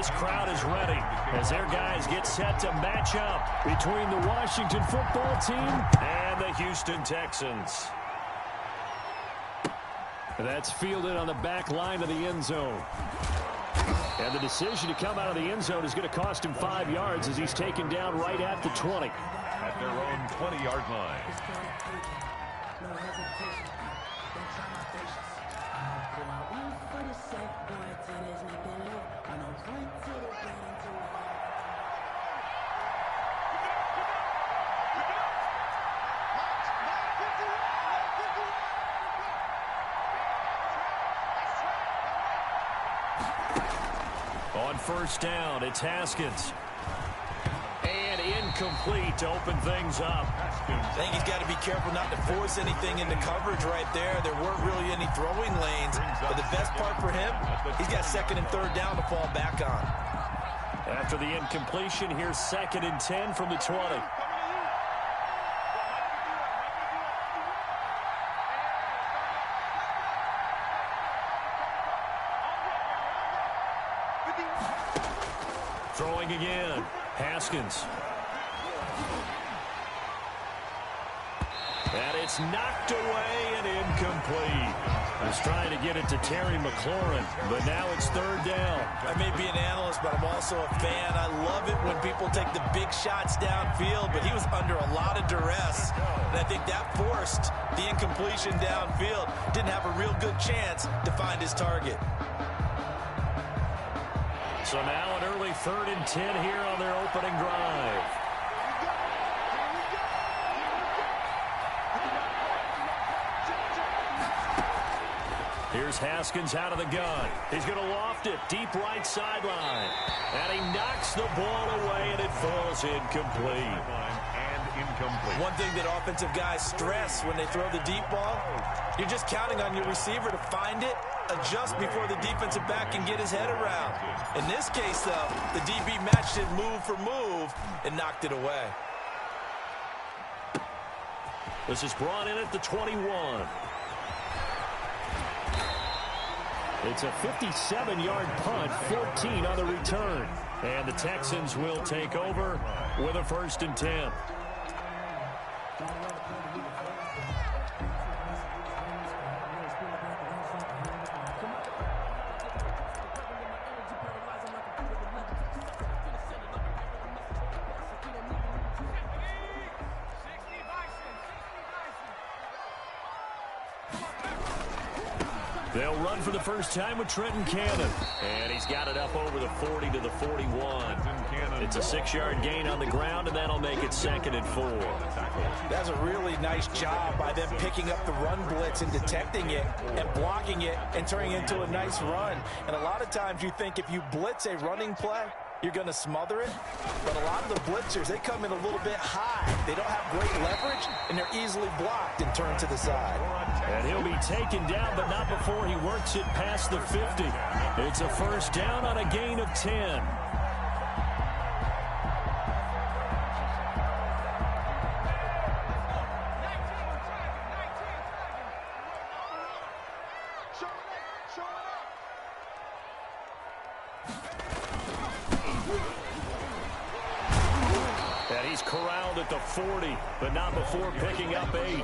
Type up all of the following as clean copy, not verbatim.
this crowd is ready as their guys get set to match up between the Washington football team and the Houston Texans. That's fielded on the back line of the end zone. And the decision to come out of the end zone is going to cost him 5 yards as he's taken down right at the 20. At their own 20-yard line. On first down, it's Haskins. And incomplete to open things up. I think he's got to be careful not to force anything into coverage right there. There weren't really any throwing lanes. But the best part for him, he's got second and third down to fall back on. After the incompletion, here's 2nd and 10 from the 20. Throwing again. Haskins. And it's knocked away and incomplete. He's trying to get it to Terry McLaurin, but now it's 3rd down. I may be an analyst, but I'm also a fan. I love it when people take the big shots downfield, but he was under a lot of duress. And I think that forced the incompletion downfield. Didn't have a real good chance to find his target. So now an early 3rd and 10 here on their opening drive. Here's Haskins out of the gun. He's going to loft it deep right sideline. And he knocks the ball away, and it falls incomplete. One thing that offensive guys stress when they throw the deep ball, you're just counting on your receiver to find it, adjust before the defensive back can get his head around. In this case, though, the DB matched it move for move and knocked it away. This is brought in at the 21. It's a 57-yard punt, 14 on the return. And the Texans will take over with a 1st and 10. They'll run for the first time with Trenton Cannon. And he's got it up over the 40 to the 41. It's a 6-yard gain on the ground, and that'll make it 2nd and 4. That's a really nice job by them picking up the run blitz and detecting it and blocking it and turning it into a nice run. And a lot of times you think if you blitz a running play, you're going to smother it. But a lot of the blitzers, they come in a little bit high. They don't have great leverage, and they're easily blocked and turned to the side. And he'll be taken down, but not before he works it past the 50. It's a 1st down on a gain of 10. Corralled at the 40, but not before picking up 8.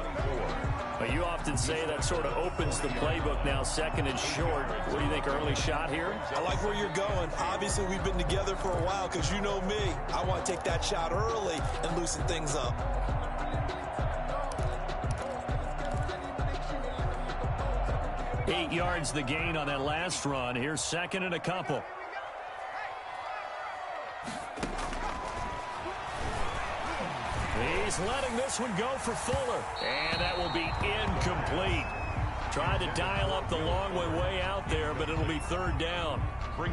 But you often say that sort of opens the playbook now, 2nd and short. What do you think, early shot here? I like where you're going. Obviously, we've been together for a while because you know me. I want to take that shot early and loosen things up. Eight yards the gain on that last run. Here's 2nd and a couple. He's letting this one go for Fuller. And that will be incomplete. Tried to dial up the long way out there, but it'll be 3rd down.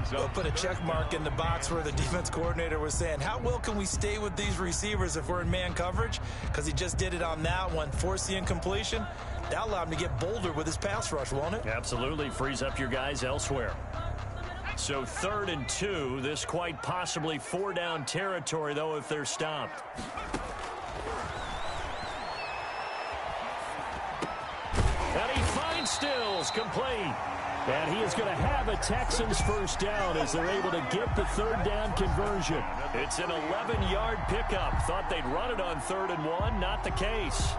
They'll put a check mark in the box where the defense coordinator was saying, how well can we stay with these receivers if we're in man coverage? Because he just did it on that one, forced the incompletion. That'll allow him to get bolder with his pass rush, won't it? Absolutely. Frees up your guys elsewhere. So 3rd and 2. This quite possibly 4-down territory, though, if they're stopped. And he finds Stills, complete. And he is going to have a Texans first down as they're able to get the third down conversion. It's an 11-yard pickup. Thought they'd run it on 3rd and 1. Not the case.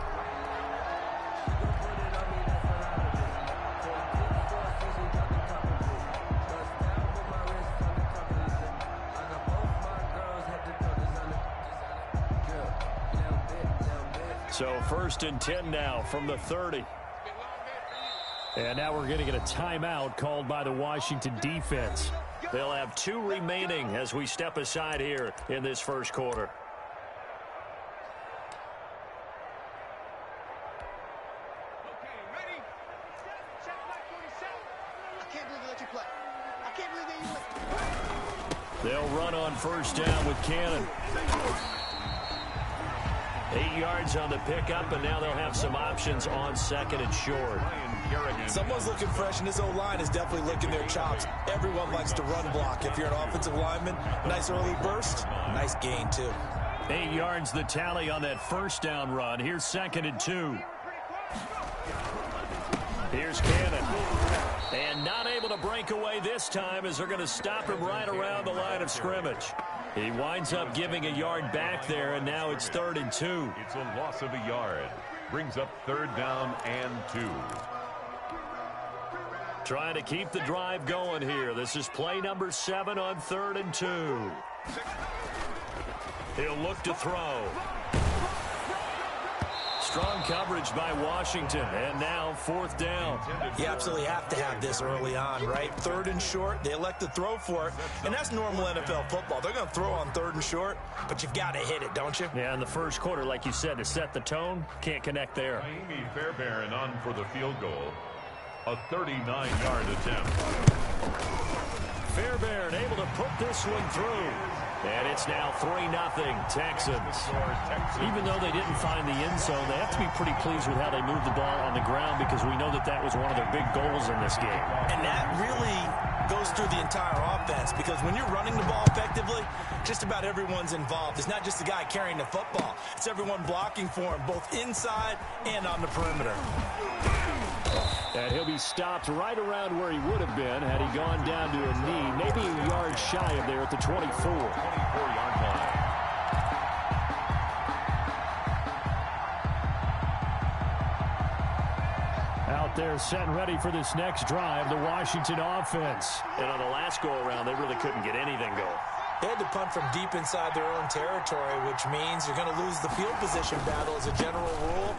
So 1st and 10 now from the 30. And now we're going to get a timeout called by the Washington defense. They'll have 2 remaining as we step aside here in this first quarter. Okay, ready? Check my 47. I can't believe they let you play. I can't believe they let you play. They'll run on first down with Cannon. 8 yards on the pickup, and now they'll have some options on 2nd and short. Someone's looking fresh, and this O-line is definitely licking their chops. Everyone likes to run block. If you're an offensive lineman, nice early burst, nice gain, too. 8 yards the tally on that first down run. Here's 2nd and 2. Here's Cannon. And not able to break away this time as they're going to stop him right around the line of scrimmage. He winds up giving a yard back there, and now it's 3rd and 2. It's a loss of a yard. Brings up 3rd down and 2. Trying to keep the drive going here. This is play number 7 on 3rd and 2. He'll look to throw. Strong coverage by Washington, and now 4th down. You absolutely have to have this early on, right? 3rd and short, they elect to throw for it, and that's normal NFL football. They're going to throw on 3rd and short, but you've got to hit it, don't you? Yeah, in the first quarter, like you said, to set the tone, can't connect there. Febrezey on for the field goal. A 39-yard attempt. Febrezey able to put this one through. And it's now 3-0 Texans. Even though they didn't find the end zone, they have to be pretty pleased with how they moved the ball on the ground because we know that that was one of their big goals in this game. And that really goes through the entire offense because when you're running the ball effectively, just about everyone's involved. It's not just the guy carrying the football. It's everyone blocking for him, both inside and on the perimeter. And he'll be stopped right around where he would have been had he gone down to a knee, maybe a yard shy of there at the 24. 24-yard line. Out there set and ready for this next drive, the Washington offense. And on the last go-around, they really couldn't get anything going. They had to punt from deep inside their own territory, which means you're going to lose the field position battle as a general rule.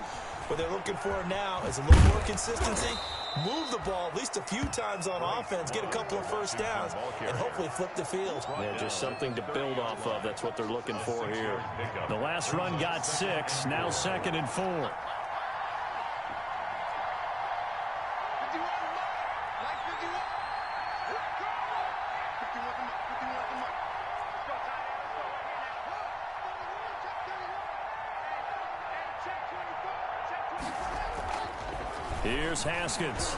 What they're looking for now is a little more consistency, move the ball at least a few times on offense, get a couple of first downs, and hopefully flip the field. Yeah, just something to build off of. That's what they're looking for here. The last run got 6, now 2nd and 4. Here's Haskins.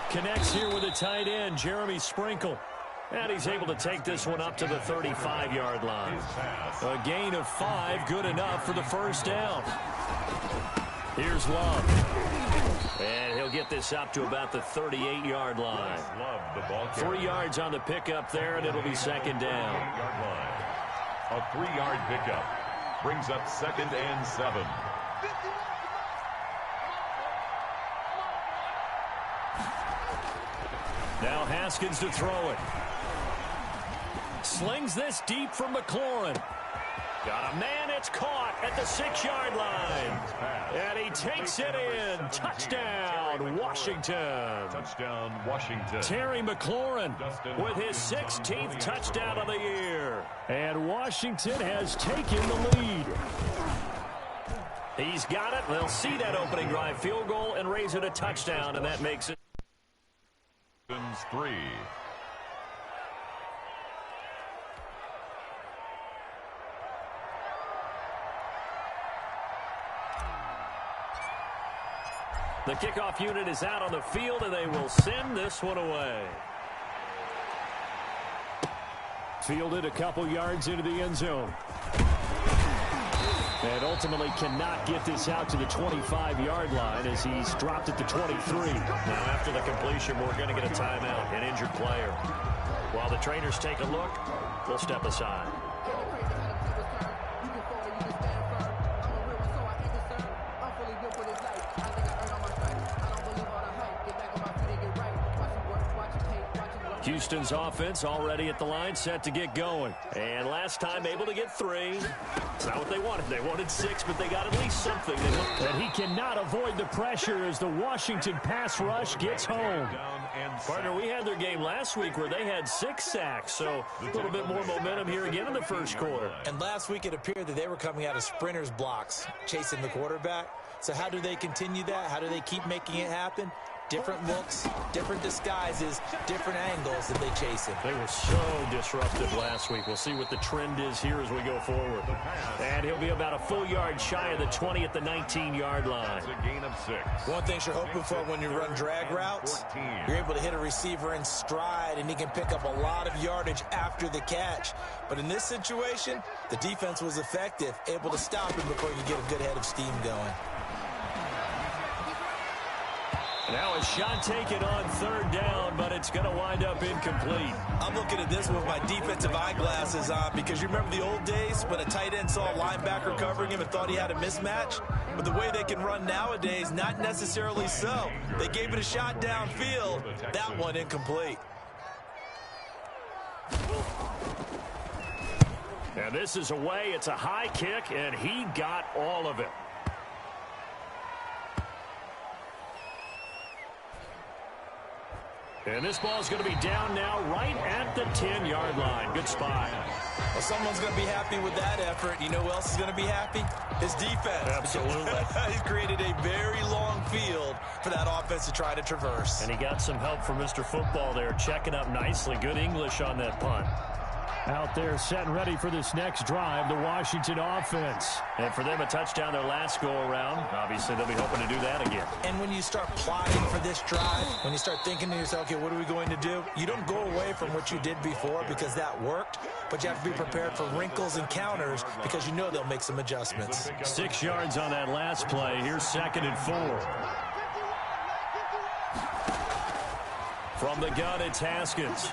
Connects here with a tight end, Jeremy Sprinkle. And he's able to take this one up to the 35-yard line. A gain of 5, good enough for the first down. Here's Love. And he'll get this up to about the 38-yard line. 3 yards on the pickup there, and it'll be 2nd down. A 3-yard pickup. Brings up 2nd and 7. Now Haskins to throw it. Slings this deep from McLaurin. Got a man, it's caught at the 6-yard line. And he takes it in. Touchdown, Washington. Touchdown, Washington. Terry McLaurin with his 16th touchdown of the year. And Washington has taken the lead. He's got it. They'll see that opening drive field goal and raise it a touchdown, and that makes it 3. The kickoff unit is out on the field, and they will send this one away. Fielded a couple yards into the end zone. And ultimately cannot get this out to the 25-yard line as he's dropped it to 23. Now after the completion, we're going to get a timeout, an injured player. While the trainers take a look, we'll step aside. Houston's offense already at the line, set to get going. And last time able to get 3. It's not what they wanted. They wanted 6, but they got at least something. And he cannot avoid the pressure as the Washington pass rush gets home. Partner, we had their game last week where they had 6 sacks, so a little bit more momentum here again in the first quarter. And last week it appeared that they were coming out of sprinters blocks, chasing the quarterback. So how do they continue that? How do they keep making it happen? Different looks, different disguises, different angles that they chase him. They were so disruptive last week. We'll see what the trend is here as we go forward. And he'll be about a full yard shy of the 20 at the 19-yard line. It's a gain of 6. One thing you're hoping for when you run drag routes, you're able to hit a receiver in stride, and he can pick up a lot of yardage after the catch. But in this situation, the defense was effective, able to stop him before you get a good head of steam going. Now a shot taken on 3rd down, but it's going to wind up incomplete. I'm looking at this with my defensive eyeglasses on because you remember the old days when a tight end saw a linebacker covering him and thought he had a mismatch? But the way they can run nowadays, not necessarily so. They gave it a shot downfield. That one incomplete. And this is away. It's a high kick, and he got all of it. And this ball's going to be down now right at the 10-yard line. Good spot. Well, someone's going to be happy with that effort. You know who else is going to be happy? His defense. Absolutely. He's created a very long field for that offense to try to traverse. And he got some help from Mr. Football there, checking up nicely. Good English on that punt. Out there set and ready for this next drive, the Washington offense. And for them, a touchdown their last go-around. Obviously, they'll be hoping to do that again. And when you start plotting for this drive, when you start thinking to yourself, okay, what are we going to do? You don't go away from what you did before because that worked, but you have to be prepared for wrinkles and counters because you know they'll make some adjustments. 6 yards on that last play. Here's 2nd and 4. From the gun, it's Haskins.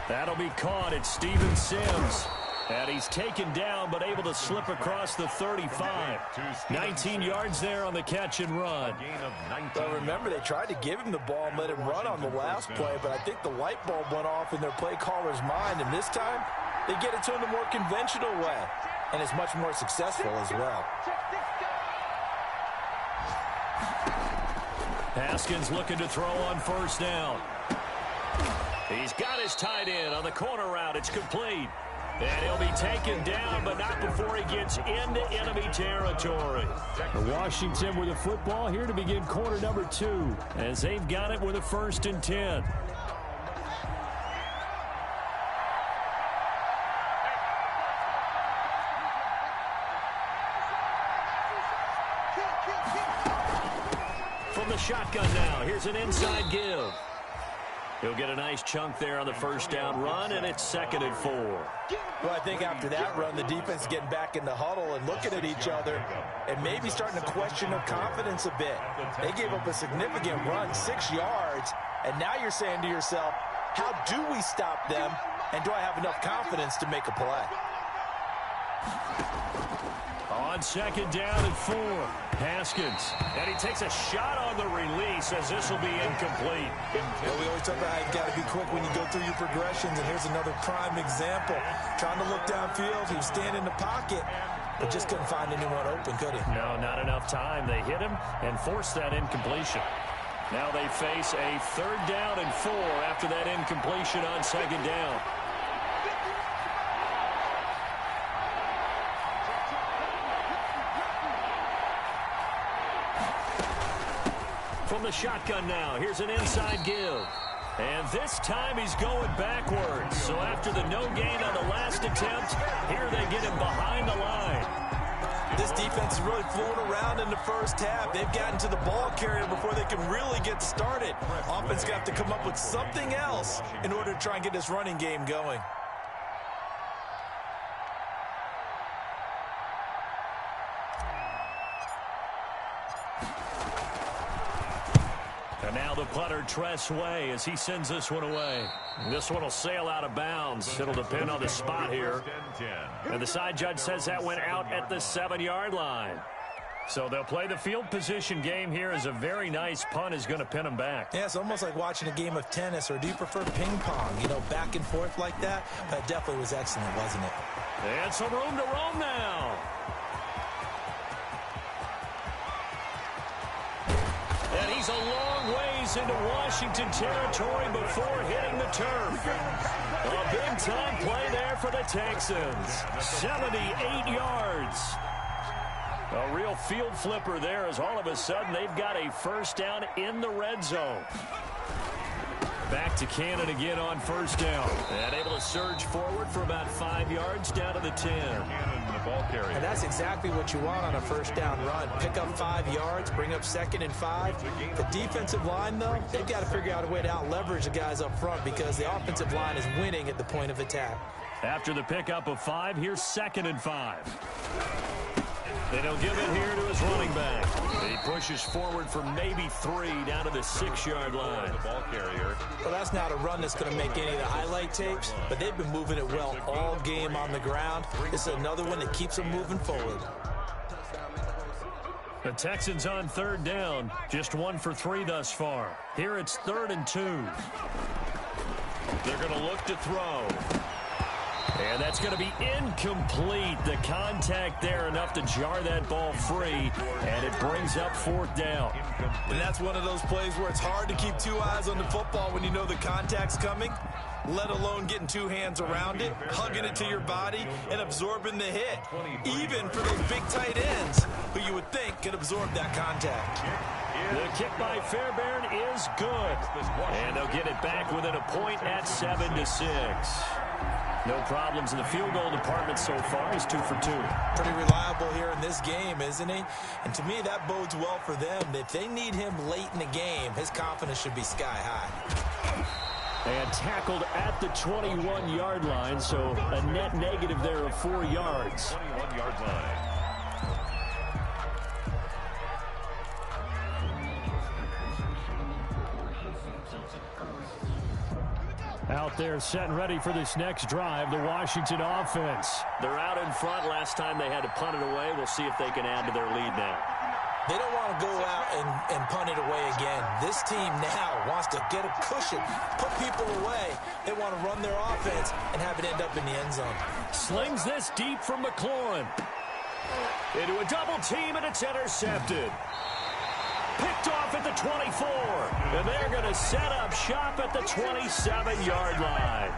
That'll be caught. It's Steven Sims. And he's taken down, but able to slip across the 35. 19 yards there on the catch and run. Well, remember, they tried to give him the ball and let him run on the last play, but I think the light bulb went off in their play caller's mind, and this time they get it to him the more conventional way, and it's much more successful as well. Haskins looking to throw on 1st down. He's got his tight end on the corner route. It's complete. And he'll be taken down, but not before he gets into enemy territory. Washington with the football here to begin quarter number 2, as they've got it with a 1st and 10. From the shotgun now, here's an inside give. He'll get a nice chunk there on the 1st down run, and it's 2nd and 4. Well, I think after that run, the defense is getting back in the huddle and looking at each other and maybe starting to question their confidence a bit. They gave up a significant run, 6 yards, and now you're saying to yourself, how do we stop them, and do I have enough confidence to make a play? On 2nd down and 4, Haskins. And he takes a shot on the release as this will be incomplete. Well, we always talk about how you've got to be quick when you go through your progressions, and here's another prime example. Trying to look downfield, he was standing in the pocket, but just couldn't find anyone open, could he? No, not enough time. They hit him and forced that incompletion. Now they face a 3rd down and 4 after that incompletion on 2nd down. From the shotgun now, here's an inside give. And this time he's going backwards. So after the no gain on the last attempt, here they get him behind the line. This defense is really flown around in the 1st half. They've gotten to the ball carrier before they can really get started. Offense got to come up with something else in order to try and get this running game going. And now the punter, Febrezey, as he sends this one away. This one will sail out of bounds. It'll depend on the spot here. And the side judge says that went out at the 7-yard line. So they'll play the field position game here as a very nice punt is going to pin them back. Yeah, it's almost like watching a game of tennis, or do you prefer ping pong? You know, back and forth like that? That definitely was excellent, wasn't it? And some room to roam now. And he's a long ways into Washington territory before hitting the turf. A big-time play there for the Texans. 78 yards. A real field flipper there, as all of a sudden they've got a first down in the red zone. Back to Cannon again on first down. And able to surge forward for about 5 yards down to the 10. Cannon, the ball carrier. And that's exactly what you want on a first down run. Pick up 5 yards, bring up 2nd and 5. The defensive line, though, they've got to figure out a way to out-leverage the guys up front because the offensive line is winning at the point of attack. After the pickup of 5, here's 2nd and 5. And he'll give it here to his running back. And he pushes forward for maybe 3 down to the 6-yard line. The ball carrier. Well, that's not a run that's going to make any of the highlight tapes, but they've been moving it well all game on the ground. This is another one that keeps them moving forward. The Texans on 3rd down. Just 1 for 3 thus far. Here it's 3rd and 2. They're going to look to throw. And that's going to be incomplete. The contact there enough to jar that ball free, and it brings up 4th down. And that's one of those plays where it's hard to keep 2 eyes on the football when you know the contact's coming, let alone getting 2 hands around it, hugging it to your body, and absorbing the hit. Even for those big tight ends, who you would think could absorb that contact. The kick by Febrezey is good. And they'll get it back within a point at 7-6. No problems in the field goal department so far. He's 2 for 2. Pretty reliable here in this game, isn't he? And to me, that bodes well for them. If they need him late in the game, his confidence should be sky high. And tackled at the 21-yard line, so a net negative there of 4 yards. 21-yard line. Out there set and ready for this next drive, the Washington offense. They're out in front. Last time they had to punt it away. We'll see if they can add to their lead now. They don't want to go out and punt it away again. This team now wants to get a cushion, put people away. They want to run their offense and have it end up in the end zone. Slings this deep from McLaurin. Into a double team, and it's intercepted. Picked off at the 24, and they're going to set up shop at the 27-yard line.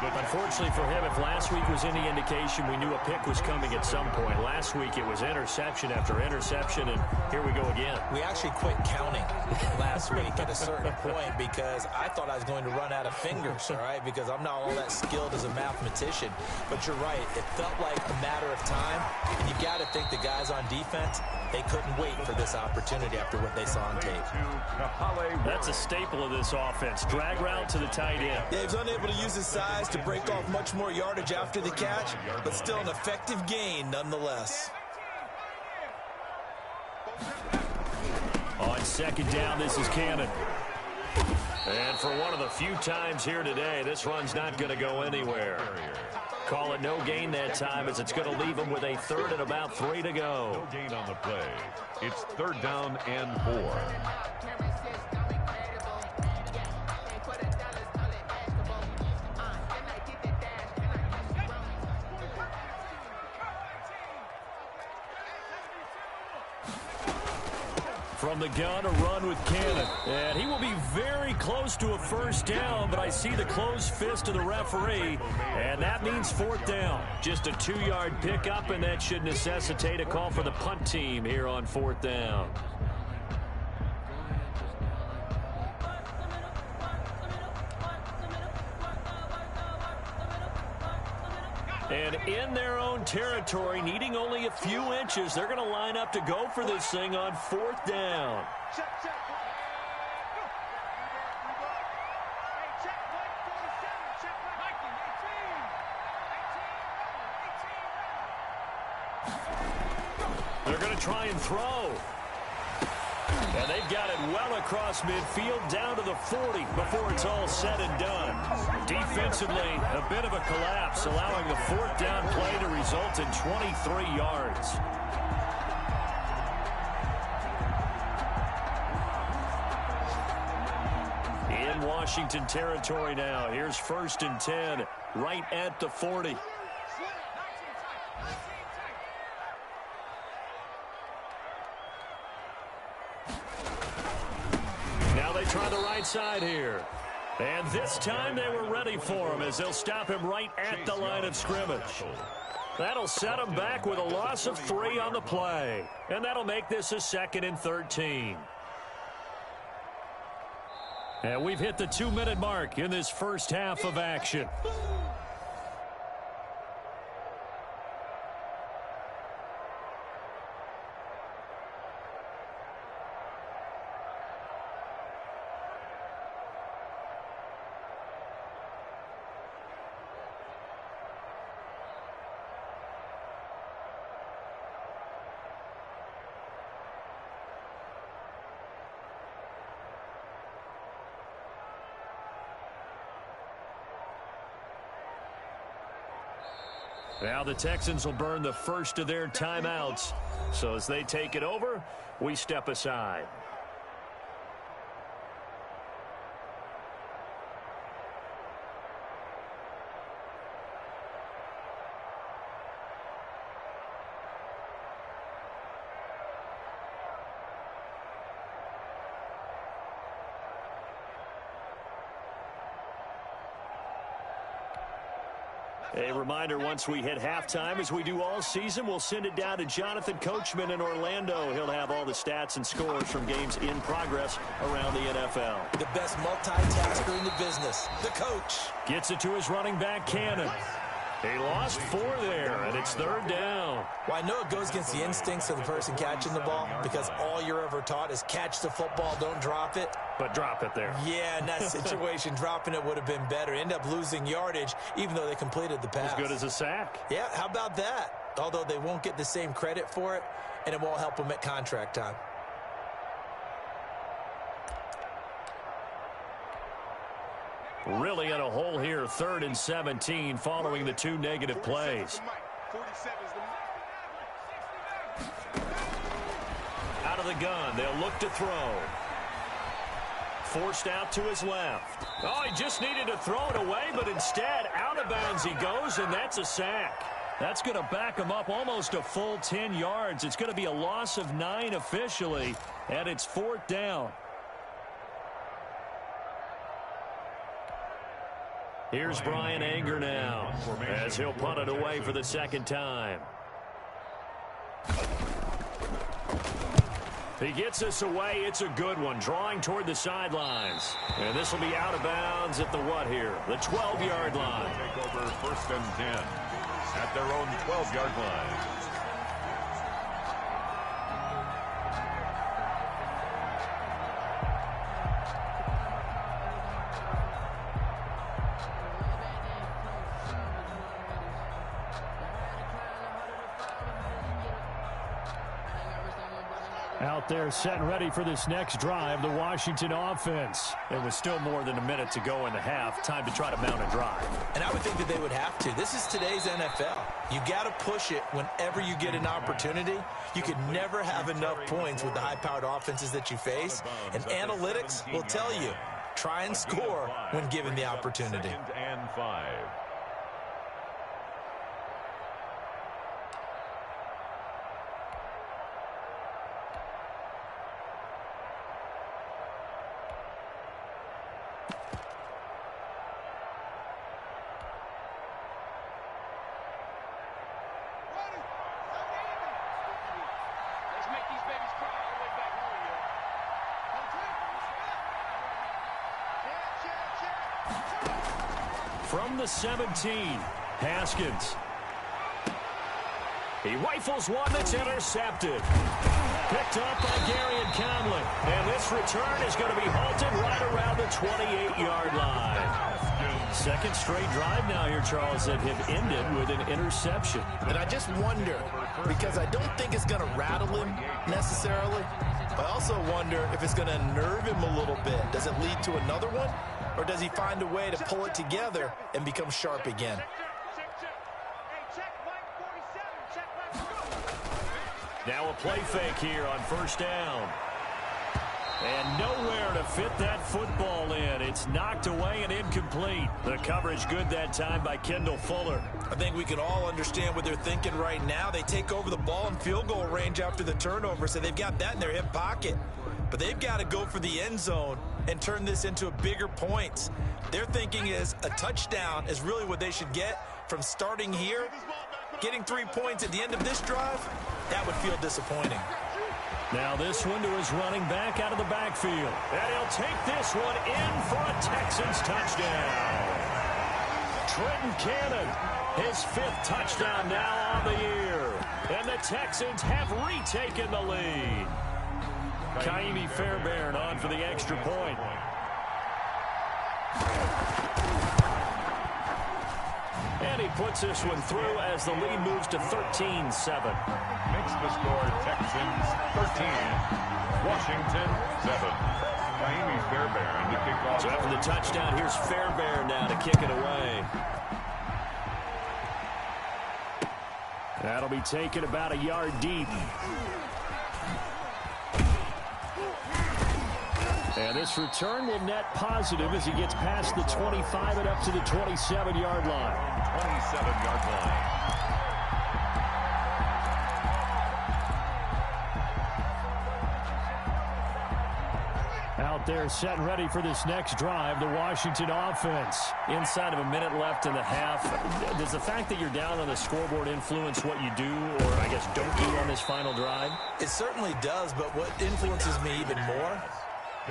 Unfortunately for him, if last week was any indication, we knew a pick was coming at some point. Last week it was interception after interception, and here we go again. We actually quit counting last week at a certain point because I thought I was going to run out of fingers, all right, because I'm not all that skilled as a mathematician. But you're right, it felt like a matter of time, and you got to think the guys on defense, they couldn't wait for this opportunity after what they saw on tape. That's a staple of this offense. Drag route to the tight end. Yeah, he was unable to use his size to break off much more yardage after the catch, but still an effective gain nonetheless. On 2nd down, this is Cannon. And for one of the few times here today, this run's not going to go anywhere. Call it no gain that time, as it's going to leave them with a 3rd and about 3 to go. No gain on the play. It's 3rd down and 4. From the gun, a run with Cannon. And he will be very close to a first down, but I see the closed fist of the referee, and that means 4th down. Just a 2-yard pickup, and that should necessitate a call for the punt team here on 4th down. And in their own territory, needing only a few inches, they're going to line up to go for this thing on 4th down. They're going to try and throw. And they've got it well across midfield down to the 40 before it's all said and done. Defensively, a bit of a collapse, allowing the fourth down play to result in 23 yards. In Washington territory now. Here's 1st and 10, right at the 40. Now they try the right side here. And this time they were ready for him as they'll stop him right at the line of scrimmage. That'll set him back with a loss of 3 on the play. And that'll make this a 2nd and 13. And we've hit the 2-minute mark in this first half of action. Now the Texans will burn the first of their timeouts. So as they take it over, we step aside. A reminder, once we hit halftime, as we do all season, we'll send it down to Jonathan Coachman in Orlando. He'll have all the stats and scores from games in progress around the NFL. The best multitasker in the business, the coach. Gets it to his running back, Cannon. He lost 4 there, and it's 3rd down. Well, I know it goes against the instincts of the person catching the ball because all you're ever taught is catch the football, don't drop it. But drop it there. Yeah, in that situation, dropping it would have been better. End up losing yardage, even though they completed the pass. As good as a sack. Yeah, how about that? Although they won't get the same credit for it, and it won't help them at contract time. Really in a hole here, 3rd and 17 following the 2 negative plays. Out of the gun, they'll look to throw. Forced out to his left. Oh, he just needed to throw it away, but instead out of bounds he goes, and that's a sack. That's going to back him up almost a full 10 yards. It's going to be a loss of 9 officially, and it's 4th down. Here's Brian Anger now as he'll punt it away for the 2nd time. He gets this away. It's a good one, drawing toward the sidelines. And this will be out of bounds at the what here? The 12-yard line. Take over 1st and 10 at their own 12-yard line. Out there set and ready for this next drive, the Washington offense. It was still more than a minute to go in the half. Time to try to mount a drive. And I would think that they would have to. This is today's NFL. You got to push it whenever you get an opportunity. You could never have enough points with the high-powered offenses that you face. And analytics will tell you, try and score when given the opportunity. 2nd and 5. From the 17, Haskins. He rifles one that's intercepted. Picked up by Gary and Conley. And this return is going to be halted right around the 28-yard line. Second straight drive now here, Charles, that have ended with an interception. And I just wonder, because I don't think it's going to rattle him necessarily, but I also wonder if it's going to unnerve him a little bit. Does it lead to another one, or does he find a way to pull it together and become sharp again? Now a play fake here on first down. And nowhere to fit that football in. It's knocked away and incomplete. The coverage good that time by Kendall Fuller. I think we can all understand what they're thinking right now. They take over the ball in field goal range after the turnover, so they've got that in their hip pocket. But they've got to go for the end zone and turn this into a bigger points. Their thinking is a touchdown is really what they should get from starting here. Getting 3 points at the end of this drive, that would feel disappointing. Now this one to his running back out of the backfield. And he'll take this one in for a Texans touchdown. Trenton Cannon, his 5th touchdown now on the year. And the Texans have retaken the lead. Kaimi Fairbairn on for the extra point. And he puts this one through as the lead moves to 13-7. Makes the score Texans 13, Washington 7. Kaimi Fairbairn to kick off. So after the touchdown, here's Fairbairn now to kick it away. That'll be taken about a yard deep. And this return will net positive as he gets past the 25 and up to the 27-yard line. 27-yard line. Out there set and ready for this next drive, the Washington offense. Inside of a minute left in the half, does the fact that you're down on the scoreboard influence what you do, or I guess don't do on this final drive? It certainly does, but what influences me even more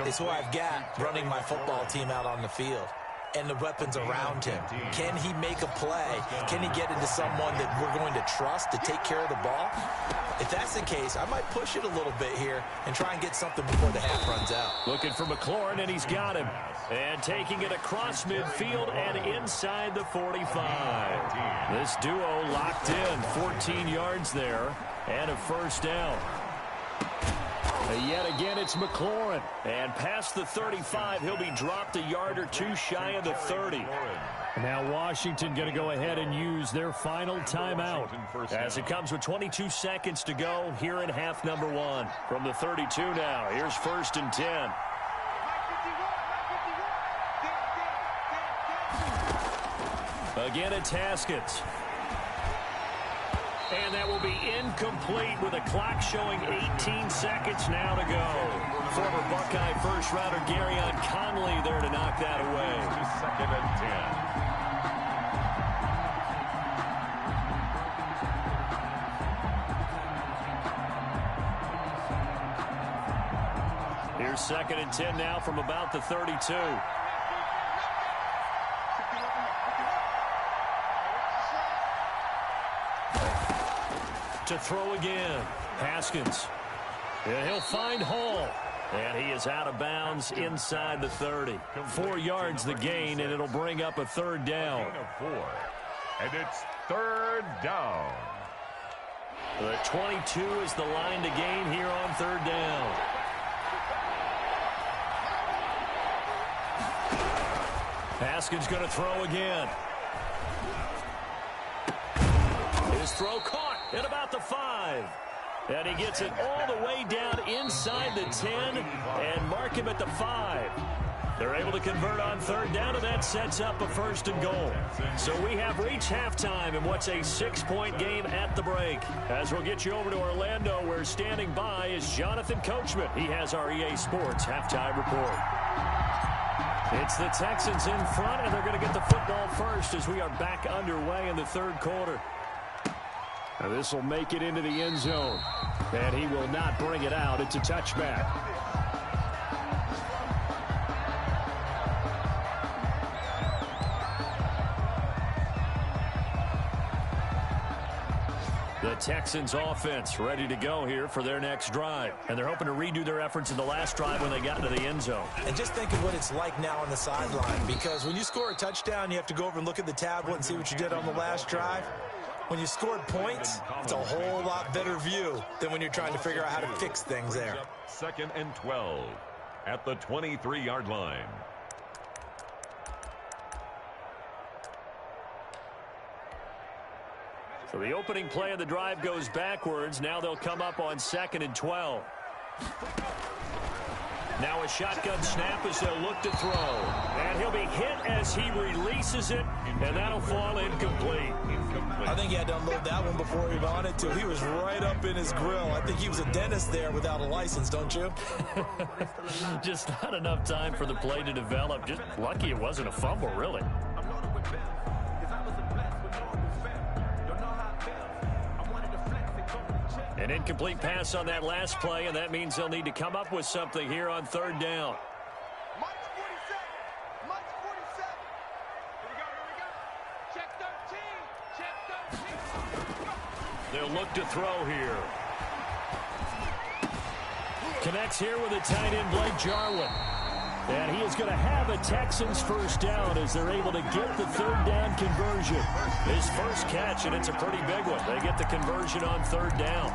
is who I've got running my football team out on the field and the weapons around him. Can he make a play? Can he get into someone that we're going to trust to take care of the ball? If that's the case, I might push it a little bit here and try and get something before the half runs out. Looking for McLaurin, and he's got him. And taking it across midfield and inside the 45. This duo locked in, 14 yards there, and a first down. Yet again, it's McLaurin. And past the 35, he'll be dropped a yard or two shy of the 30. Now Washington going to go ahead and use their final timeout as it comes with 22 seconds to go here in half number 1. From the 32 now, here's 1st and 10. Again, it's Haskins. And that will be incomplete with a clock showing 18 seconds now to go. Former Buckeye first-rounder Garyon Conley there to knock that away. 2nd and 10. Here's 2nd and 10 now from about the 32. To throw again, Haskins. And he'll find Hall. And he is out of bounds inside the 30. 4 yards the gain, and it'll bring up a 3rd down. Gain of 4. And it's 3rd down. The 22 is the line to gain here on 3rd down. Haskins going to throw again. His throw caught at about the 5. And he gets it all the way down inside the 10 and mark him at the 5. They're able to convert on 3rd down, and that sets up a 1st and goal. So we have reached halftime in what's a 6-point game at the break. As we'll get you over to Orlando, where standing by is Jonathan Coachman. He has our EA Sports halftime report. It's the Texans in front, and they're going to get the football first as we are back underway in the 3rd quarter. Now this will make it into the end zone, and he will not bring it out. It's a touchback. The Texans offense ready to go here for their next drive. And they're hoping to redo their efforts in the last drive when they got into the end zone. And just think of what it's like now on the sideline, because when you score a touchdown, you have to go over and look at the tablet and see what you did on the last drive. When you scored points, it's a whole lot better view than when you're trying to figure out how to fix things there. 2nd and 12 at the 23-yard line. So the opening play of the drive goes backwards. Now they'll come up on 2nd and 12. Now a shotgun snap as they'll look to throw. And he'll be hit as he releases it, and that'll fall incomplete. I think he had to unload that one before he wanted to. He was right up in his grill. I think he was a dentist there without a license, don't you? Just not enough time for the play to develop. Just lucky it wasn't a fumble, really. An incomplete pass on that last play, and that means they'll need to come up with something here on 3rd down. March 47. March 47. Here we go. Check 13. Check 13. They'll look to throw here. Connects here with a tight end, Blake Jarwin. And he is going to have a Texans first down as they're able to get the 3rd down conversion. His first catch, and it's a pretty big one. They get the conversion on 3rd down.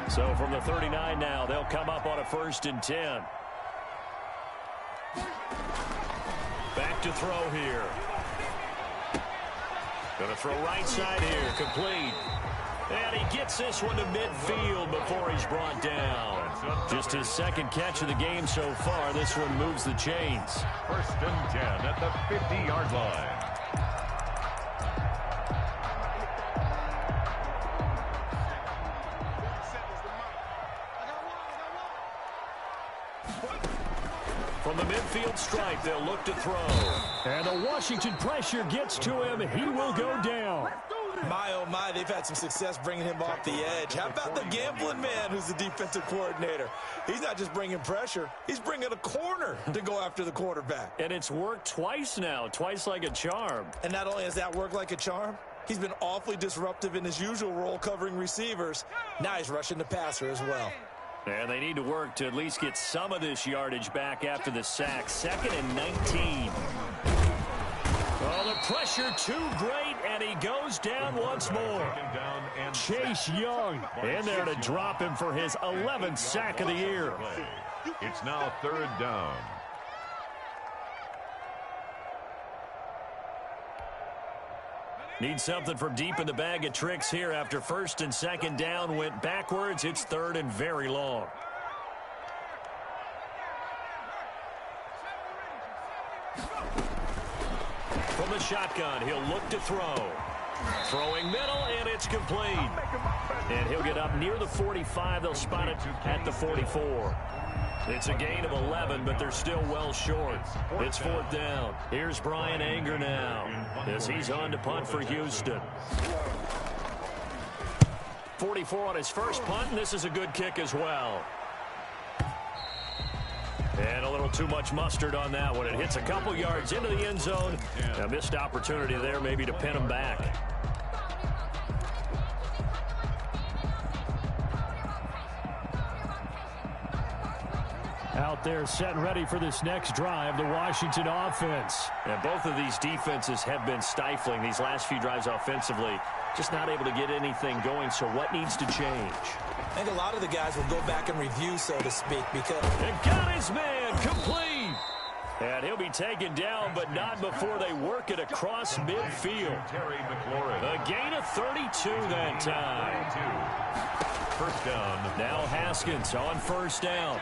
So from the 39 now, they'll come up on a 1st and 10. Back to throw here. Going to throw right side here, complete. And he gets this one to midfield before he's brought down. Just his 2nd catch of the game so far. This one moves the chains. 1st and 10 at the 50-yard line. From the midfield stripe, they'll look to throw. And the Washington pressure gets to him. He will go down. My, oh my, they've had some success bringing him off the edge. How about the gambling man who's the defensive coordinator? He's not just bringing pressure. He's bringing a corner to go after the quarterback. And it's worked twice now, twice like a charm. And not only has that worked like a charm, he's been awfully disruptive in his usual role covering receivers. Now he's rushing the passer as well. And they need to work to at least get some of this yardage back after the sack. 2nd and 19. Oh, the pressure too great, and he goes down once more. Chase Young in there to drop him for his 11th sack of the year. It's now 3rd down. Need something from deep in the bag of tricks here after 1st and 2nd down went backwards. It's 3rd and very long. From the shotgun, he'll look to throw. Throwing middle, and it's complete. And he'll get up near the 45. They'll spot it at the 44. It's a gain of 11, but they're still well short. It's 4th down. Here's Brian Anger now as he's on to punt for Houston. 44 on his first punt, and this is a good kick as well. And a little too much mustard on that one. It hits a couple yards into the end zone. A missed opportunity there maybe to pin him back. Out there set and ready for this next drive, the Washington offense. And both of these defenses have been stifling these last few drives offensively. Just not able to get anything going, so what needs to change? I think a lot of the guys will go back and review, so to speak, because... And got his man complete. And he'll be taken down, but not before they work it across midfield. A gain of 32 that time. 1st down. Now Haskins on 1st down.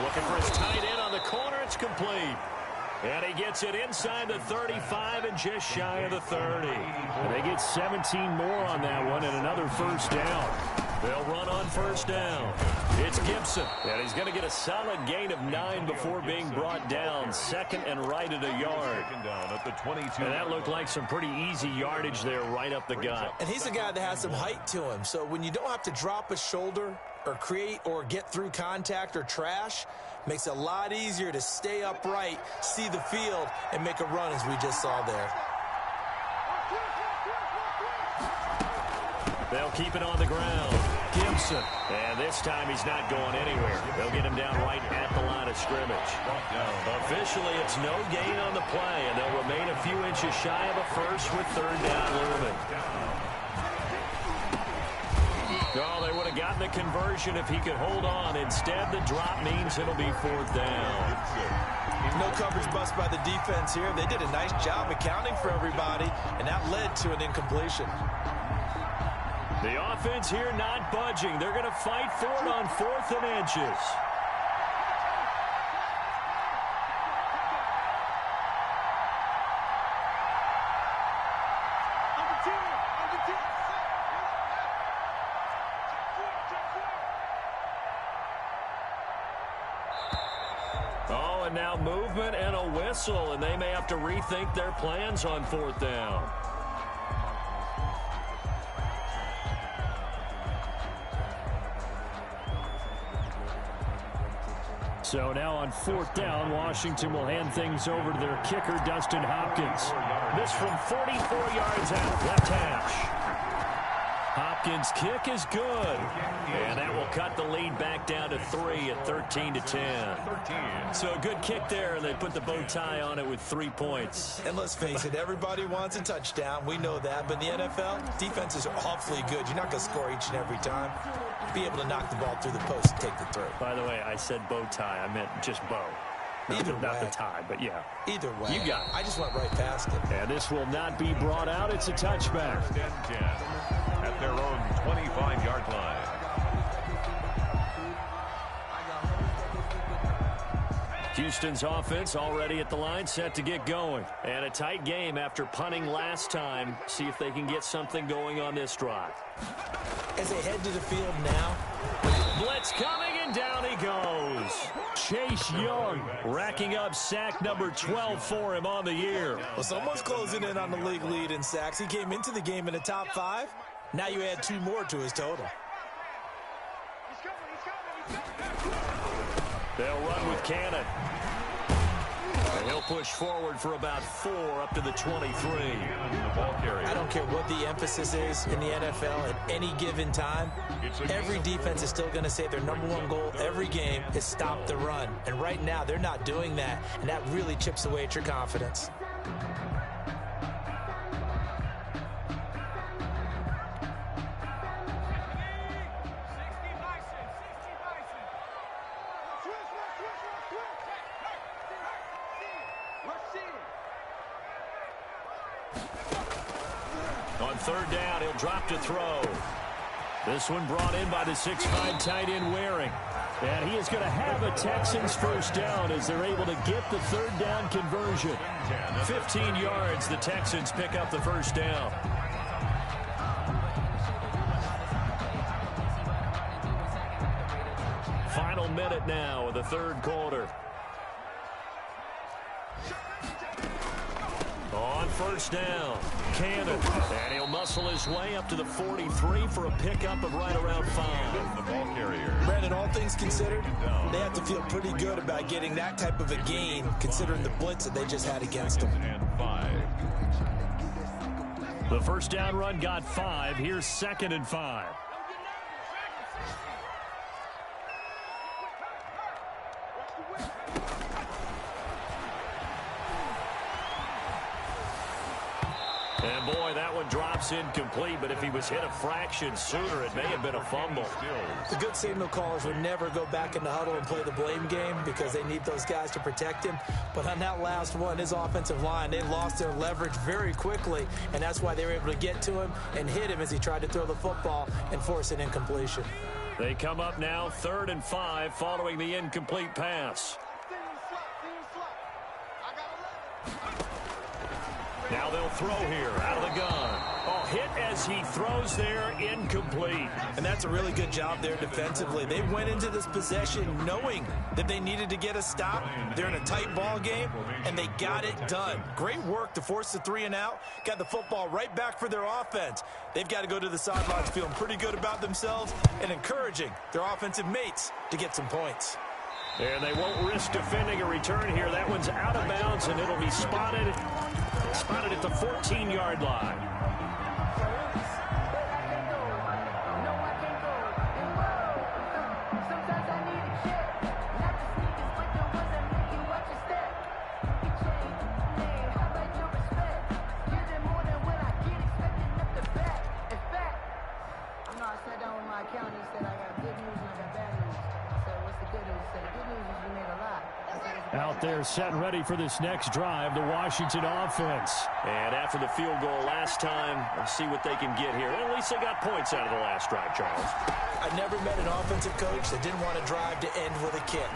Looking for his tight end on the corner. It's complete. And he gets it inside the 35 and just shy of the 30. And they get 17 more on that one and another 1st down. They'll run on 1st down. It's Gibson. And he's going to get a solid gain of 9 before being brought down. 2nd and right at a yard. Down at the 22. And that looked like some pretty easy yardage there right up the gut. And he's a guy that has some height to him. So when you don't have to drop a shoulder or create or get through contact or trash, makes it a lot easier to stay upright, see the field, and make a run as we just saw there. They'll keep it on the ground. Gibson. And this time he's not going anywhere. They'll get him down right at the line of scrimmage. Officially, it's no gain on the play, and they'll remain a few inches shy of a first with third down looming. Oh, they would have gotten the conversion if he could hold on. Instead, the drop means it'll be fourth down. No coverage bust by the defense here. They did a nice job accounting for everybody, and that led to an incompletion. The offense here not budging. They're going to fight for it on 4th and inches. Oh, and now movement and a whistle, and they may have to rethink their plans on 4th down. So now on 4th down, Washington will hand things over to their kicker, Dustin Hopkins. This from 44 yards out, left hash. Hopkins' kick is good. And that will cut the lead back down to 3 at 13-10. So a good kick there, and they put the bow tie on it with 3 points. And let's face it, everybody wants a touchdown. We know that. But in the NFL, defenses are awfully good. You're not going to score each and every time. Be able to knock the ball through the post and take the throw. By the way, I said bow tie. I meant just bow. Not the tie, but yeah. Either way. You got it. I just went right past it. And this will not be brought out. It's a touchback. At their own 25-yard line. Houston's offense already at the line, set to get going. And a tight game after punting last time. See if they can get something going on this drive. As they head to the field now. Blitz coming, and down he goes. Chase Young racking up sack number 12 for him on the year. Well, someone's closing in on the league lead in sacks. He came into the game in the top 5. Now you add 2 more to his total. They'll run with Cannon. And he'll push forward for about 4 up to the 23. I don't care what the emphasis is in the NFL at any given time. Every defense is still going to say their #1 goal every game is stop the run. And right now they're not doing that, and that really chips away at your confidence. On 3rd down, he'll drop to throw. This one brought in by the 6'5" tight end Waring. And he is going to have a Texans first down as they're able to get the 3rd down conversion. 15 yards, the Texans pick up the first down. Final minute now of the 3rd quarter. On 1st down, Cannon. And he'll muscle his way up to the 43 for a pickup of right around 5. The ball carrier. Brandon, all things considered, they have to feel pretty good about getting that type of a gain, considering the blitz that they just had against them. And 5. The first down run got 5. Here's 2nd and 5. And boy, that one drops incomplete, but if he was hit a fraction sooner, it may have been a fumble. The good signal callers would never go back in the huddle and play the blame game because they need those guys to protect him. But on that last one, his offensive line, they lost their leverage very quickly, and that's why they were able to get to him and hit him as he tried to throw the football and force an incompletion. They come up now 3rd and 5 following the incomplete pass. Now they'll throw here out of the gun. Oh, hit as he throws there, incomplete. And that's a really good job there defensively. They went into this possession knowing that they needed to get a stop. They're in a tight ball game, and they got it done. Great work to force the 3 and out. Got the football right back for their offense. They've got to go to the sidelines feeling pretty good about themselves and encouraging their offensive mates to get some points. And they won't risk defending a return here. That one's out of bounds, and it'll be spotted at the 14-yard line. Out there set and ready for this next drive, the Washington offense. And after the field goal last time, let's see what they can get here. At least they got points out of the last drive, Charles. I never met an offensive coach that didn't want to drive to end with a kick.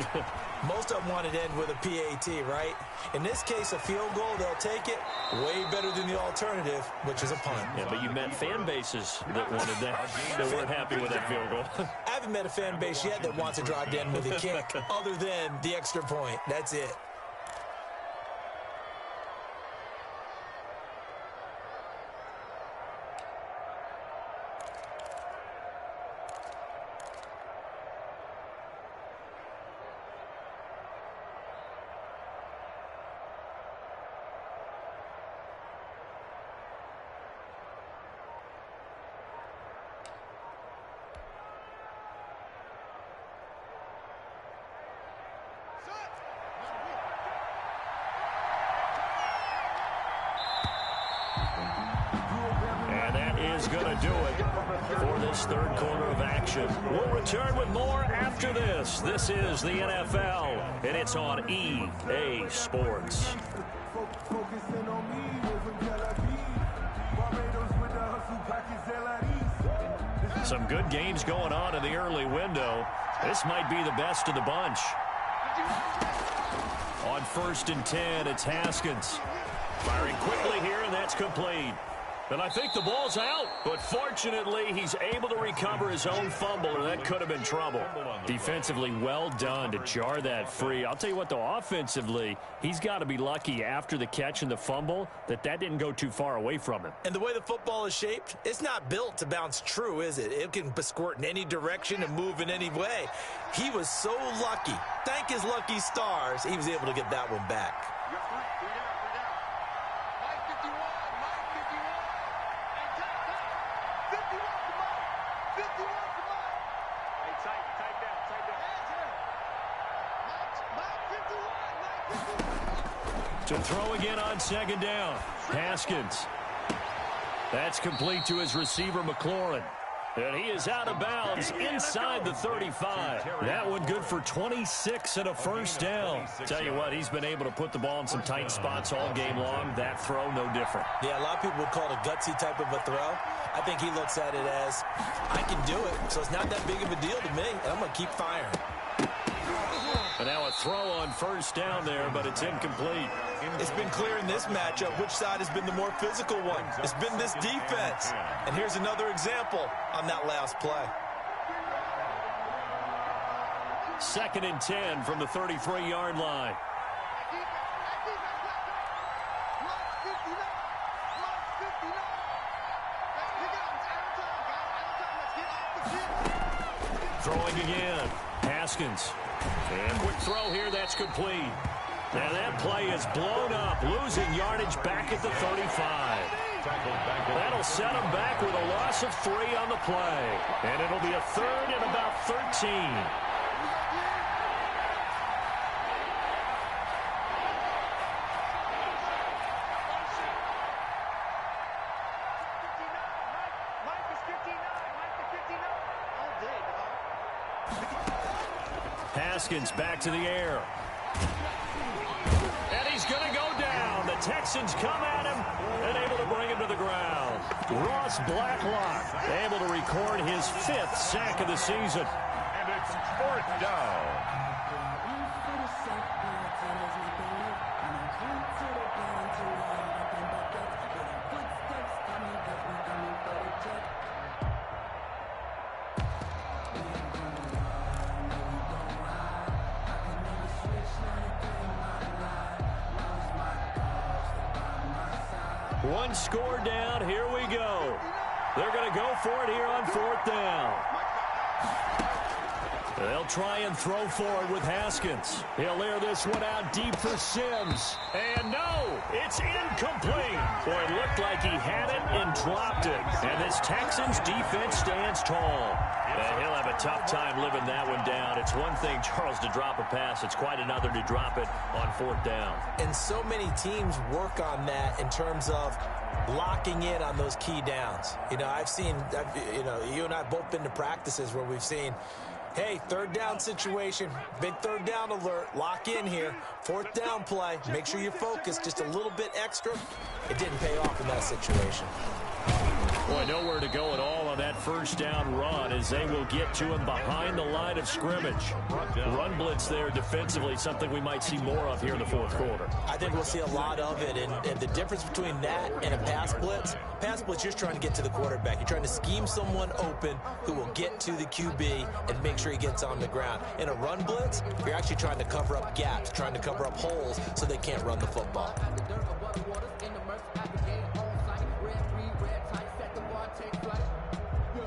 Most of them wanted to end with a PAT, right? In this case, a field goal, they'll take it. Way better than the alternative, which is a punt. Yeah, but you met fan bases that wanted that, that weren't happy with that field goal. I haven't met a fan base yet that wants to drive to end with a kick, other than the extra point. That's it. Going to do it for this third quarter of action. We'll return with more after this. This is the NFL, and it's on EA Sports. Some good games going on in the early window. This might be the best of the bunch. On 1st and 10, it's Haskins. Firing quickly here, and that's complete. And I think the ball's out, but fortunately, he's able to recover his own fumble, or that could have been trouble. Defensively, well done to jar that free. I'll tell you what, though, offensively, he's got to be lucky after the catch and the fumble that didn't go too far away from him. And the way the football is shaped, it's not built to bounce true, is it? It can squirt in any direction and move in any way. He was so lucky. Thank his lucky stars, he was able to get that one back. To throw again on 2nd down. Haskins. That's complete to his receiver, McLaurin. And he is out of bounds inside the 35. That one good for 26 and a first down. Tell you what, he's been able to put the ball in some tight spots all game long. That throw, no different. Yeah, a lot of people would call it a gutsy type of a throw. I think he looks at it as, I can do it, so it's not that big of a deal to me, and I'm going to keep firing. And now a throw on 1st down there, but it's incomplete. It's been clear in this matchup which side has been the more physical one. It's been this defense. And here's another example on that last play. 2nd and 10 from the 33-yard line. Throwing again. Haskins. And quick throw here, that's complete. Now that play is blown up, losing yardage back at the 35. That'll set him back with a loss of 3 on the play. And it'll be a 3rd and about 13. Haskins back to the air. And he's going to go down. The Texans come at him and able to bring him to the ground. Ross Blacklock able to record his 5th sack of the season. And it's 4th down. One score down. Here we go. They're going to go for it here on 4th down. They'll try and throw forward with Haskins. He'll air this one out deep for Sims. And no, it's incomplete. Boy, it looked like he had it and dropped it. And this Texans defense stands tall. And he'll have a tough time living that one down. It's one thing, Charles, to drop a pass. It's quite another to drop it on 4th down. And so many teams work on that in terms of locking in on those key downs. You know, you and I have both been to practices where we've seen, hey, 3rd down situation, big 3rd down alert, lock in here, 4th down play, make sure you focus just a little bit extra. It didn't pay off in that situation. Boy, nowhere to go at all on that 1st down run as they will get to him behind the line of scrimmage. Run blitz there defensively, something we might see more of here in the 4th quarter. I think we'll see a lot of it, and the difference between that and a pass blitz, you're just trying to get to the quarterback. You're trying to scheme someone open who will get to the QB and make sure he gets on the ground. In a run blitz, you're actually trying to cover up gaps, trying to cover up holes so they can't run the football.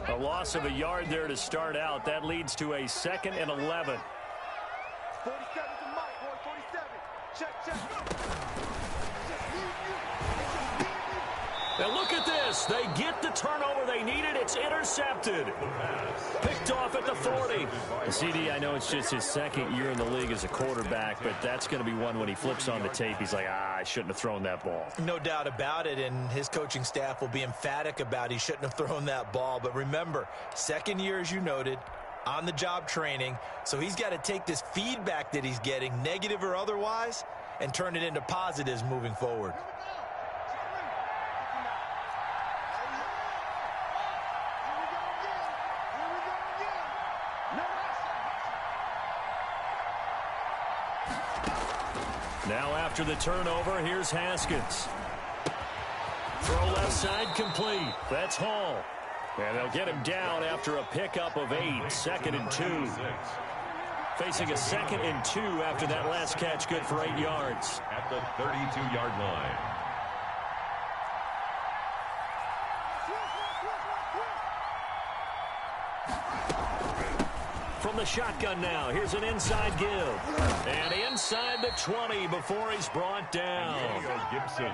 A loss of a yard there to start out. That leads to a 2nd and 11. 47 to Mike, boy, 47. Check. Now look at this. They get the turnover they needed. It's intercepted. Picked off at the 40. CD, I know it's just his 2nd year in the league as a quarterback, but that's going to be one when he flips on the tape. He's like, I shouldn't have thrown that ball. No doubt about it, and his coaching staff will be emphatic about he shouldn't have thrown that ball. But remember, 2nd year, as you noted, on-the-job training, so he's got to take this feedback that he's getting, negative or otherwise, and turn it into positives moving forward. Now after the turnover, here's Haskins. Throw left side complete. That's Hall. And they'll get him down after a pickup of 8. 2nd and 2. Facing a 2nd and 2 after that last catch, good for 8 yards. At the 32-yard line. From the shotgun now, here's an inside give. And inside the 20 before he's brought down.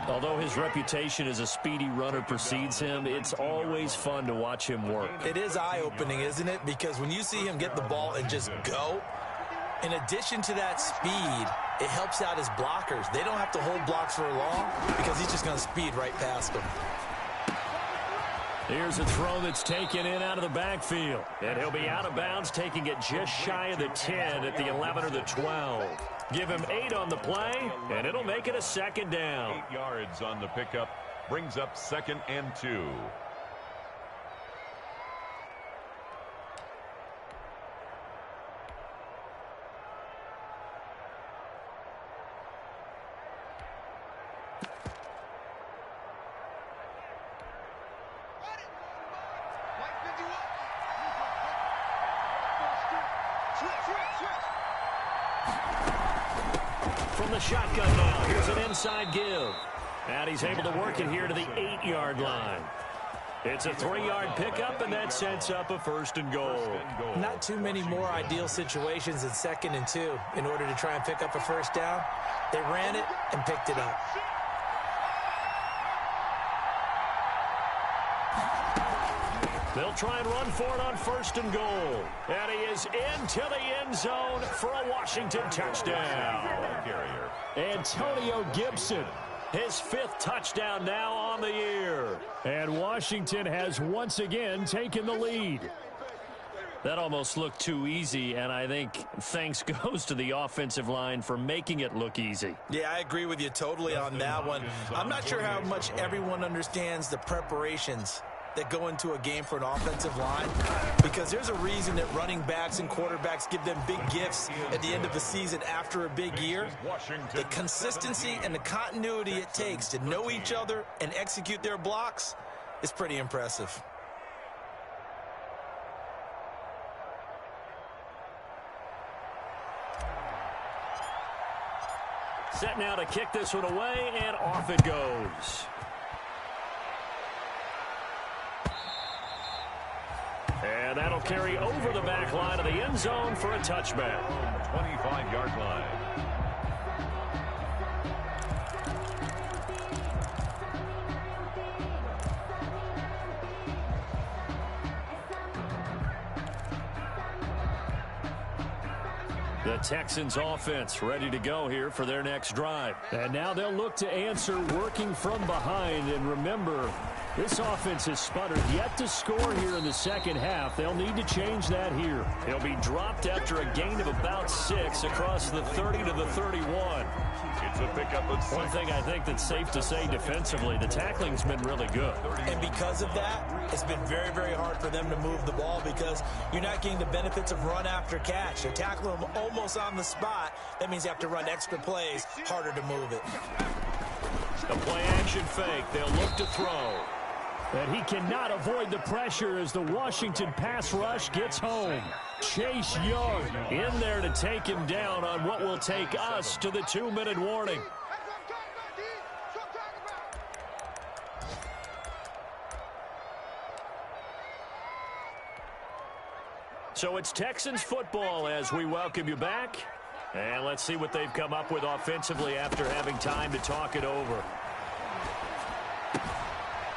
Although his reputation as a speedy runner precedes him, it's always fun to watch him work. It is eye-opening, isn't it? Because when you see him get the ball and just go, in addition to that speed, it helps out his blockers. They don't have to hold blocks for long because he's just going to speed right past them. Here's a throw that's taken in out of the backfield. And he'll be out of bounds, taking it just shy of the 10 at the 11 or the 12. Give him 8 on the play, and it'll make it a 2nd down. 8 yards on the pickup. Brings up 2nd and 2. From the shotgun now, here's an inside give. And he's able to work it here to the 8-yard line. It's a 3-yard pickup, and that sets up a 1st and goal. Not too many more ideal situations in 2nd and 2 in order to try and pick up a 1st down. They ran it and picked it up. They'll try and run for it on 1st and goal. And he is into the end zone for a Washington touchdown. Antonio Gibson, his 5th touchdown now on the year. And Washington has once again taken the lead. That almost looked too easy, and I think thanks goes to the offensive line for making it look easy. Yeah, I agree with you totally on that one. I'm not sure how much everyone understands the preparations that go into a game for an offensive line, because there's a reason that running backs and quarterbacks give them big gifts at the end of the season after a big year. The consistency and the continuity it takes to know each other and execute their blocks is pretty impressive. Set now to kick this one away, and off it goes. And that'll carry over the back line of the end zone for a touchback. 25-yard line. The Texans offense ready to go here for their next drive. And now they'll look to answer working from behind. And remember, this offense has sputtered yet to score here in the second half. They'll need to change that here. He'll be dropped after a gain of about 6 across the 30 to the 31. It's a pickup of 6. One thing I think that's safe to say defensively, the tackling's been really good. And because of that, it's been very, very hard for them to move the ball because you're not getting the benefits of run after catch. They're tackling them almost on the spot. That means you have to run extra plays, harder to move it. The play action fake. They'll look to throw. And he cannot avoid the pressure as the Washington pass rush gets home. Chase Young in there to take him down on what will take us to the 2-minute warning. So it's Texans football as we welcome you back. And let's see what they've come up with offensively after having time to talk it over.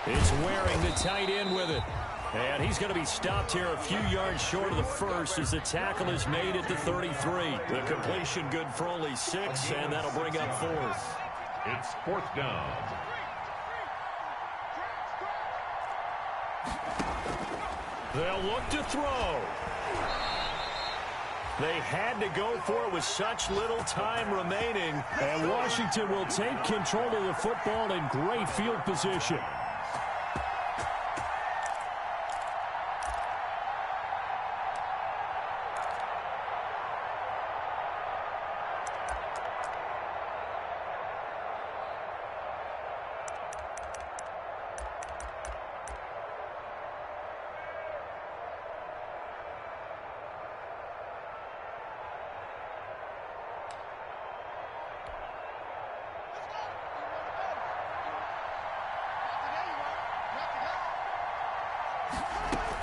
It's Waring, the tight end, with it. And he's going to be stopped here a few yards short of the first as the tackle is made at the 33. The completion good for only 6, and that'll bring up 4th. It's 4th down. They'll look to throw. They had to go for it with such little time remaining. And Washington will take control of the football in great field position.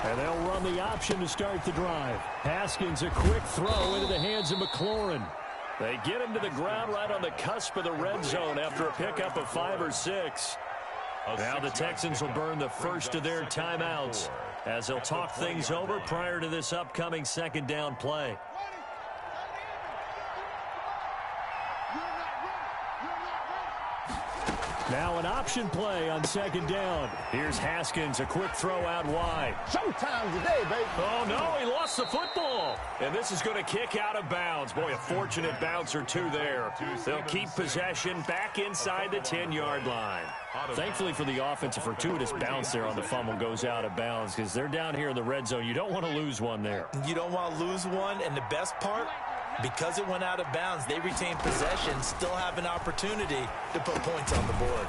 And they'll run the option to start the drive. Haskins, a quick throw into the hands of McLaurin. They get him to the ground right on the cusp of the red zone after a pickup of 5 or 6. Now the Texans will burn the first of their timeouts as they'll talk things over prior to this upcoming second down play. Now an option play on second down. Here's Haskins, a quick throw out wide. Showtime today, baby. Oh, no, he lost the football. And this is going to kick out of bounds. Boy, a fortunate bounce or two there. They'll keep possession back inside the 10-yard line. Thankfully for the offense, a fortuitous bounce there on the fumble goes out of bounds because they're down here in the red zone. You don't want to lose one there. You don't want to lose one, and the best part, because it went out of bounds, they retain possession, still have an opportunity to put points on the board.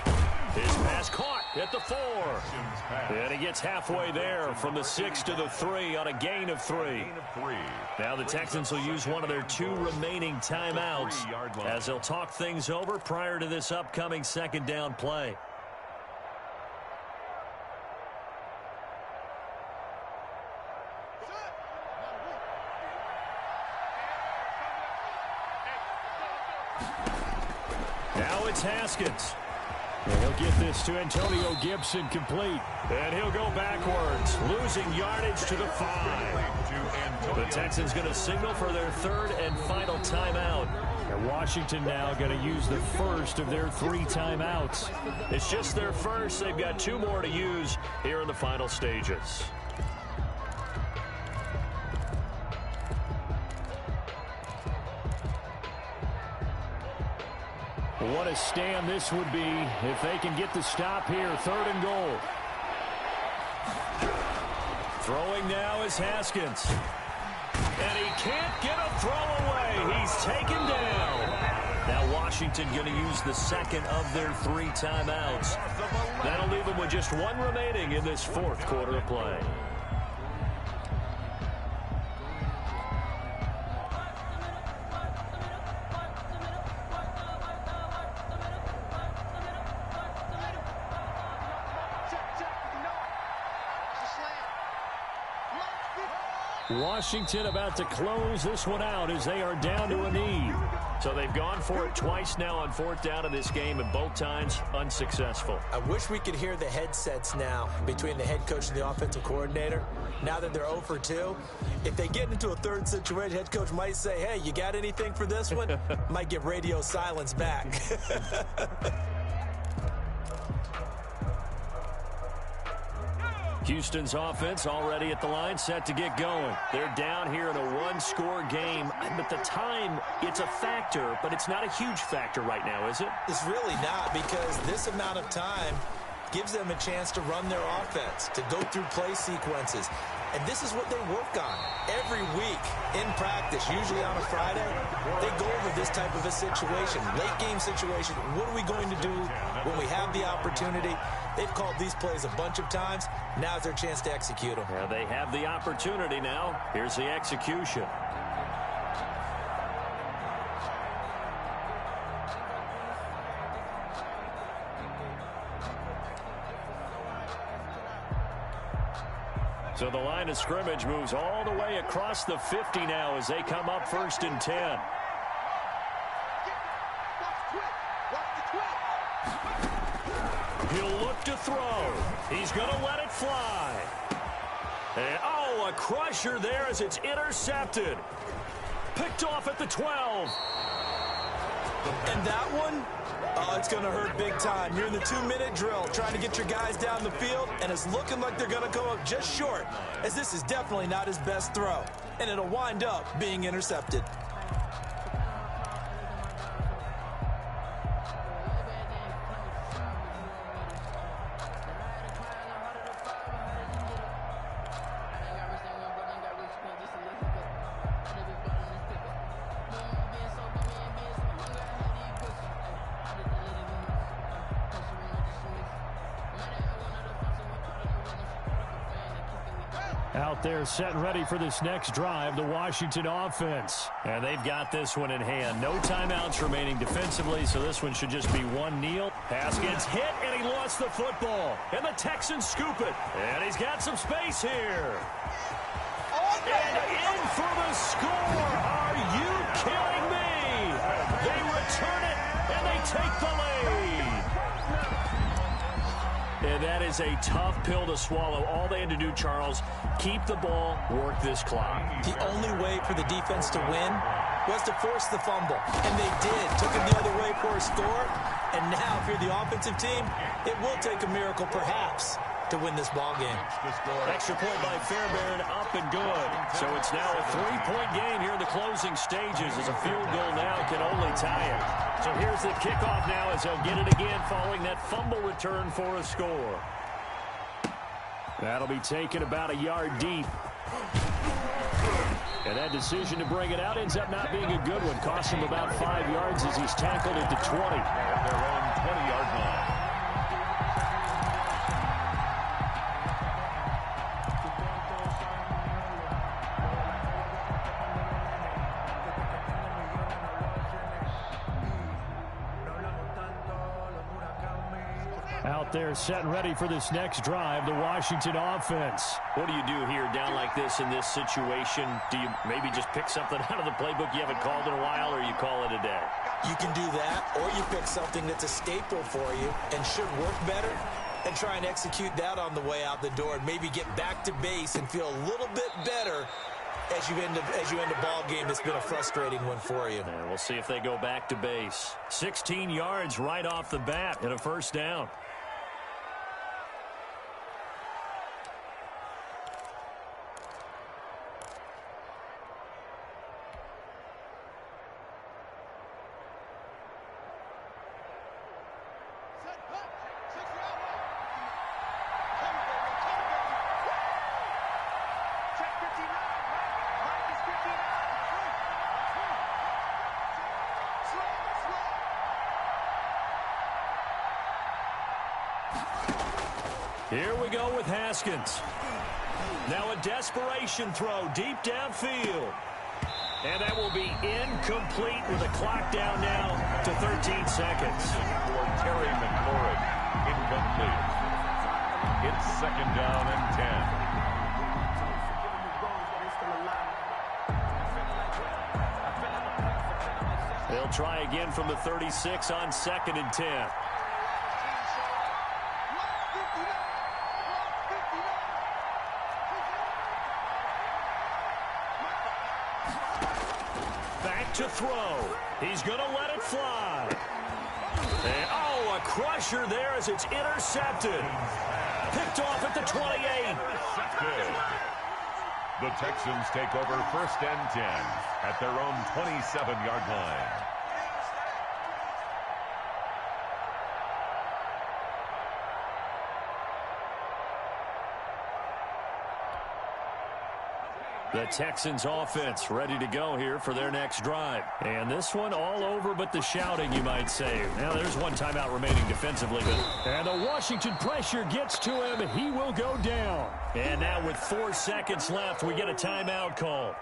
His pass caught at the 4. And he gets halfway there from the 6 to the 3 on a gain of 3. Now the Texans will use one of their 2 remaining timeouts as they'll talk things over prior to this upcoming second down play. Now it's Haskins. And he'll get this to Antonio Gibson complete. And he'll go backwards, losing yardage to the 5. The Texans going to signal for their 3rd and final timeout. And Washington now going to use the first of their 3 timeouts. It's just their first. They've got 2 more to use here in the final stages. What a stand this would be if they can get the stop here. 3rd and goal. Throwing now is Haskins. And he can't get a throw away. He's taken down. Now Washington going to use the second of their 3 timeouts. That'll leave them with just 1 remaining in this 4th quarter of play. Washington about to close this one out as they are down to a knee. So they've gone for it twice now on fourth down in this game, and both times unsuccessful. I wish we could hear the headsets now between the head coach and the offensive coordinator. Now that they're 0 for 2, if they get into a third situation, head coach might say, hey, you got anything for this one? Might get radio silence back. Houston's offense already at the line, set to get going. They're down here in a one-score game. But the time, it's a factor, but it's not a huge factor right now, is it? It's really not, because this amount of time gives them a chance to run their offense, to go through play sequences. And this is what they work on every week in practice, usually on a Friday. They go over this type of a situation, late game situation. What are we going to do when we have the opportunity? They've called these plays a bunch of times. Now's their chance to execute them. Yeah, they have the opportunity now. Here's the execution. So the line of scrimmage moves all the way across the 50 now as they come up 1st and 10. He'll look to throw. He's going to let it fly. And, oh, a crusher there as it's intercepted. Picked off at the 12. And that one, oh, it's going to hurt big time. You're in the 2-minute drill trying to get your guys down the field, and it's looking like they're going to go up just short, as this is definitely not his best throw. And it'll wind up being intercepted. Out there set and ready for this next drive, the Washington offense. And they've got this one in hand. No timeouts remaining defensively, so this one should just be one kneel. Pass gets hit, and he lost the football. And the Texans scoop it. And he's got some space here. And in for the score. Are you kidding me? They return it, and they take the lead. And that is a tough pill to swallow. All they had to do, Charles, keep the ball, work this clock. The only way for the defense to win was to force the fumble. And they did. Took it the other way for a score. And now, if you're the offensive team, it will take a miracle, perhaps, to win this ball game. Extra point by Fairbairn, up and good. So it's now a 3-point game here in the closing stages, as a field goal now can only tie it. So here's the kickoff now as they'll get it again following that fumble return for a score. That'll be taken about a yard deep. And that decision to bring it out ends up not being a good one. Cost him about 5 yards as he's tackled at the 20. At their own 20-yard line. Out there set and ready for this next drive, the Washington offense. What do you do here down like this in this situation? Do you maybe just pick something out of the playbook you haven't called in a while, or you call it a day? You can do that, or you pick something that's a staple for you and should work better and try and execute that on the way out the door and maybe get back to base and feel a little bit better as you end a ball game that's been a frustrating one for you. And we'll see if they go back to base. 16 yards right off the bat and a first down. Here we go with Haskins. Now a desperation throw deep downfield. And that will be incomplete with the clock down now to 13 seconds. For Terry McLaurin, incomplete. It's 2nd down and 10. try again from the 36 on 2nd and 10. Back to throw. He's going to let it fly. And, oh, a crusher there as it's intercepted. Picked off at the 28. The Texans take over 1st and 10 at their own 27-yard line. The Texans offense ready to go here for their next drive. And this one all over but the shouting, you might say. Now there's one timeout remaining defensively. And the Washington pressure gets to him. He will go down. And now with 4 seconds left, we get a timeout call.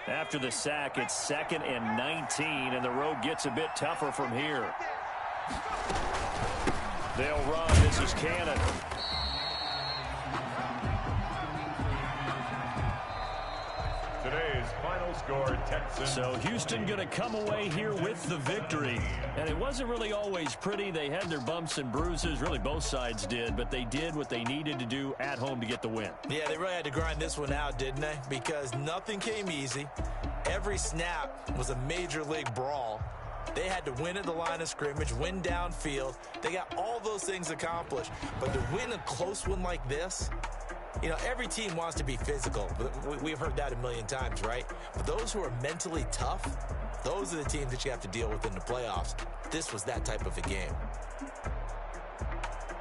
After the sack, it's 2nd and 19, and the road gets a bit tougher from here. They'll run. This is Cannon. Today's final score, Texans. So Houston going to come away here with the victory. And it wasn't really always pretty. They had their bumps and bruises. Really, both sides did. But they did what they needed to do at home to get the win. Yeah, they really had to grind this one out, didn't they? Because nothing came easy. Every snap was a major league brawl. They had to win at the line of scrimmage, win downfield. They got all those things accomplished. But to win a close one like this, you know, every team wants to be physical. We've heard that a million times, right? But those who are mentally tough, those are the teams that you have to deal with in the playoffs. This was that type of a game.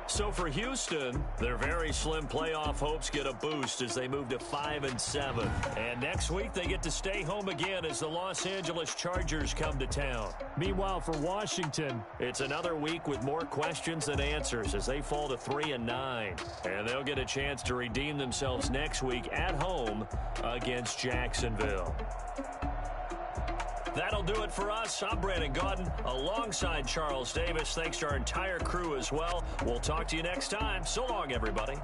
So for Houston, their very slim playoff hopes get a boost as they move to 5-7. And next week, they get to stay home again as the Los Angeles Chargers come to town. Meanwhile, for Washington, it's another week with more questions than answers as they fall to 3-9. And they'll get a chance to redeem themselves next week at home against Jacksonville. That'll do it for us. I'm Brandon Gaudin alongside Charles Davis. Thanks to our entire crew as well. We'll talk to you next time. So long, everybody.